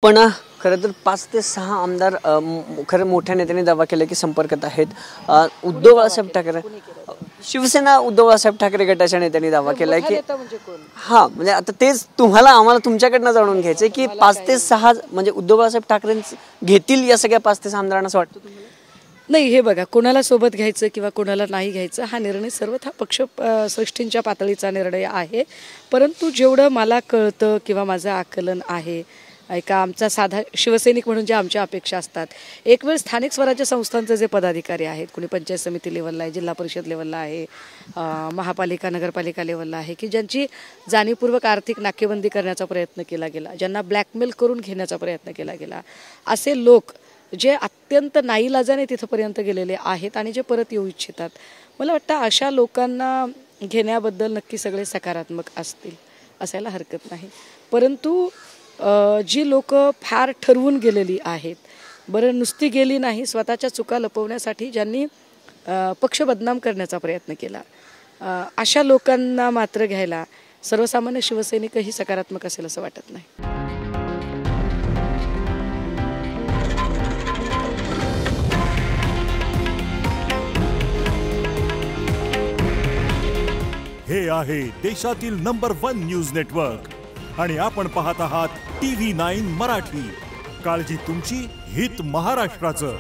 पण खरं तर 5 ते 6 आमदार खरं मोठ्या नेत्यांनी दावा केला की संपर्कात आहेत. उद्धव बाळासाहेब ठाकरे शिवसेना उद्धव बाळासाहेब ठाकरे गटाच्या नेत्यांनी दावा केलाय की म्हणजे आता तेच तुम्हाला आम्हाला तुमच्याकडनं जाणून घ्यायचंय की 5 ते 6 म्हणजे उद्धव बाळासाहेब ठाकरे घेतील या सगळ्या 5 ते 6 आमदारांना असं वाटतं तुम्हाला? नाही, हे बघा, कोणाला सोबत घ्यायचं किंवा कोणाला नाही घ्यायचं हा निर्णय सर्वथा पक्ष श्रेष्ठींच्या पातळीचा निर्णय आहे. परंतु जेवढं मला कळतं किंवा माझं आकलन आहे, ऐका, आमचा साधा शिवसैनिक म्हणून ज्या आमच्या अपेक्षा असतात, एक वेळ स्थानिक स्वराज्य संस्थांचे जे पदाधिकारी आहेत, कोणी पंचायत समिती लेवलला आहे, जिल्हा परिषद लेवलला आहे, महापालिका नगरपालिका लेवलला आहे, की ज्यांची जाणीवपूर्वक आर्थिक नाकेबंदी करण्याचा प्रयत्न केला गेला, ज्यांना ब्लॅकमेल करून घेण्याचा प्रयत्न केला गेला, असे लोक जे अत्यंत नाईलाजाने तिथंपर्यंत गेलेले आहेत आणि जे परत येऊ इच्छितात, मला वाटतं अशा लोकांना घेण्याबद्दल नक्की सगळे सकारात्मक असतील, असायला हरकत नाही. परंतु जी लोक फार ठरवून गेलेली आहेत, बरं नुसती गेली नाही, स्वतःच्या चुका लपवण्यासाठी ज्यांनी पक्ष बदनाम करण्याचा प्रयत्न केला, अशा लोकांना मात्र घ्यायला सर्वसामान्य शिवसैनिकही सकारात्मक असेल असं वाटत नाही. हे आहे देशातील नंबर 1 न्यूज नेटवर्क आणि आपण पाहत आहात TV9 मराठी. काळजी तुमची, हित महाराष्ट्राचं.